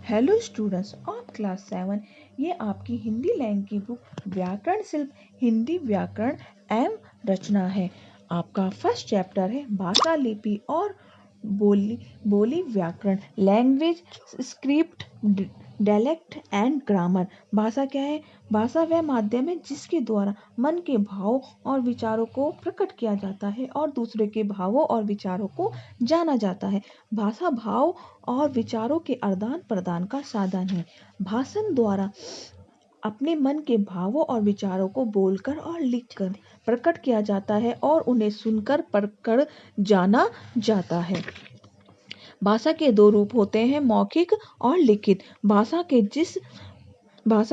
Hello students of class 7। ये आपकी Hindi language की बुक व्याकरण शिल्प हिंदी व्याकरण एवं रचना है। आपका फर्स्ट चैप्टर है भाषा लिपि और बोली व्याकरण language script dialect and grammar. भाषा क्या है? भाषा वह माध्यम है जिसके द्वारा मन के भावों और विचारों को प्रकट किया जाता है और दूसरे के भावों और विचारों को जाना जाता है। भाषा भाव और विचारों के आदान प्रदान का साधन है। भाषण द्वारा अपने मन के भावों और विचारों को बोलकर और लिखकर प्रकट किया जाता है और उन्हें सुनकर पढ़कर जाना जाता है। भाषा के दो रूप होते हैं, मौखिक और लिखित। भाषा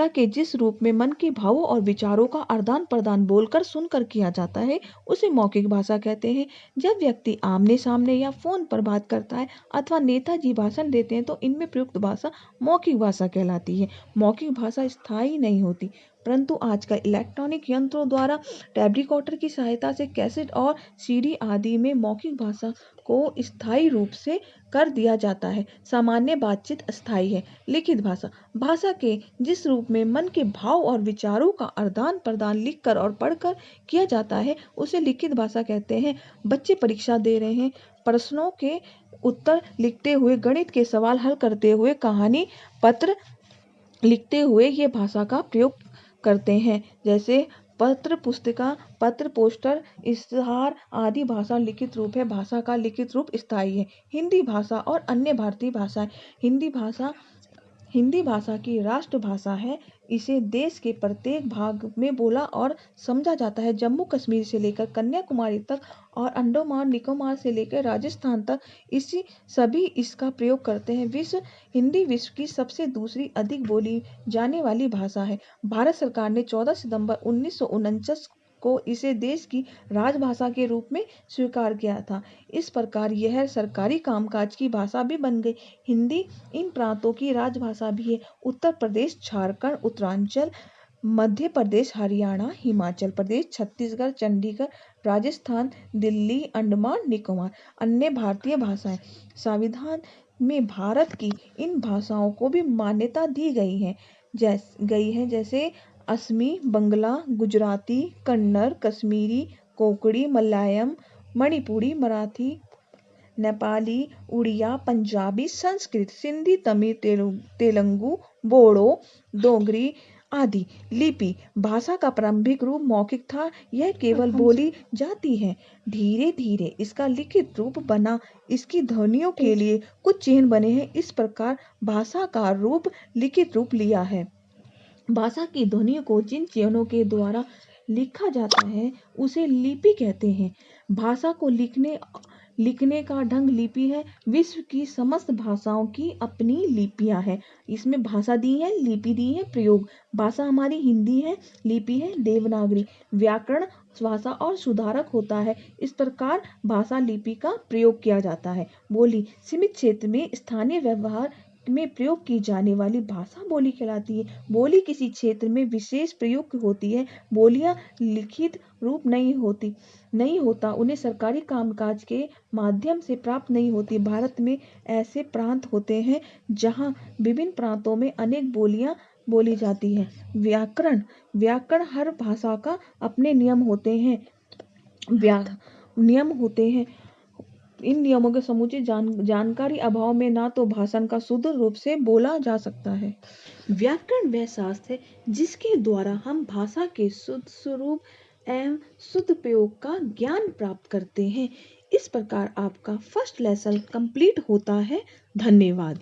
के जिस रूप में मन के भावों और विचारों का आदान प्रदान बोलकर सुनकर किया जाता है उसे मौखिक भाषा कहते हैं। जब व्यक्ति आमने सामने या फोन पर बात करता है अथवा नेताजी भाषण देते हैं तो इनमें प्रयुक्त भाषा मौखिक भाषा कहलाती है। मौखिक भाषा स्थायी नहीं होती, परंतु आजकल इलेक्ट्रॉनिक यंत्रों द्वारा टेप रिकॉर्डर की सहायता से कैसेट और सीडी आदि में मौखिक भाषा को स्थायी रूप से कर दिया जाता है। सामान्य बातचीत अस्थायी है। लिखित भाषा भाषा के जिस रूप में मन के भाव और विचारों का आदान प्रदान लिखकर और पढ़कर किया जाता है उसे लिखित भाषा कहते हैं। बच्चे परीक्षा दे रहे हैं, प्रश्नों के उत्तर लिखते हुए, गणित के सवाल हल करते हुए, कहानी पत्र लिखते हुए ये भाषा का प्रयोग करते हैं, जैसे पत्र पुस्तिका, पत्र पोस्टर, इश्तहार आदि भाषा लिखित रूप है। भाषा का लिखित रूप स्थायी है। हिंदी भाषा और अन्य भारतीय भाषाएं। हिंदी भाषा की राष्ट्रभाषा है। इसे देश के प्रत्येक भाग में बोला और समझा जाता है। जम्मू कश्मीर से लेकर कन्याकुमारी तक और अंडमान निकोबार से लेकर राजस्थान तक सभी इसका प्रयोग करते हैं। हिंदी विश्व की सबसे दूसरी अधिक बोली जाने वाली भाषा है। भारत सरकार ने 14 सितंबर 1949 को इसे देश की राजभाषा के रूप में स्वीकार किया था। इस प्रकार यह सरकारी कामकाज की भाषा भी बन गई। हिंदी इन प्रांतों की राजभाषा भी है। उत्तर प्रदेश, झारखंड, उत्तरांचल, मध्य प्रदेश, हरियाणा, हिमाचल प्रदेश, छत्तीसगढ़, चंडीगढ़, राजस्थान, दिल्ली, अंडमान निकोबार। अन्य भारतीय भाषाएं। संविधान में भारत की इन भाषाओं को भी मान्यता दी गई है, जैसे असमी, बंगला, गुजराती, कन्नड़, कश्मीरी, कोंकणी, मलयालम, मणिपुरी, मराठी, नेपाली, उड़िया, पंजाबी, संस्कृत, सिंधी, तमिल, तेलुगु, बोडो, डोगरी आदि। लिपि भाषा का प्रारंभिक रूप मौखिक था। यह केवल बोली जाती है। धीरे धीरे इसका लिखित रूप बना। इसकी ध्वनियों के लिए कुछ चिन्ह बने हैं। इस प्रकार भाषा का रूप लिखित रूप लिया है। भाषा की ध्वनियों को जिन चिन्हों के द्वारा लिखा जाता है उसे लिपि कहते हैं। भाषा को लिखने का ढंग लिपि है। विश्व की समस्त भाषाओं की अपनी लिपियां हैं। इसमें भाषा दी है, लिपि दी है, प्रयोग। भाषा हमारी हिंदी है, लिपि है देवनागरी। व्याकरण भाषा और सुधारक होता है। इस प्रकार भाषा लिपि का प्रयोग किया जाता है। बोली सीमित क्षेत्र में स्थानीय व्यवहार में प्रयोग की जाने वाली भाषा बोली कहलाती है। बोली किसी क्षेत्र में विशेष प्रयुक्त होती है। बोलियां लिखित रूप नहीं होता, उन्हें सरकारी कामकाज के माध्यम से प्राप्त नहीं होती। भारत में ऐसे प्रांत होते हैं जहां विभिन्न प्रांतों में अनेक बोलियां बोली जाती हैं। व्याकरण हर भाषा का अपने नियम होते हैं। इन नियमों के समुचित जानकारी अभाव में ना तो भाषण का शुद्ध रूप से बोला जा सकता है। व्याकरण वह शास्त्र है जिसके द्वारा हम भाषा के शुद्ध स्वरूप एवं शुद्ध प्रयोग का ज्ञान प्राप्त करते हैं। इस प्रकार आपका फर्स्ट लेसन कंप्लीट होता है। धन्यवाद।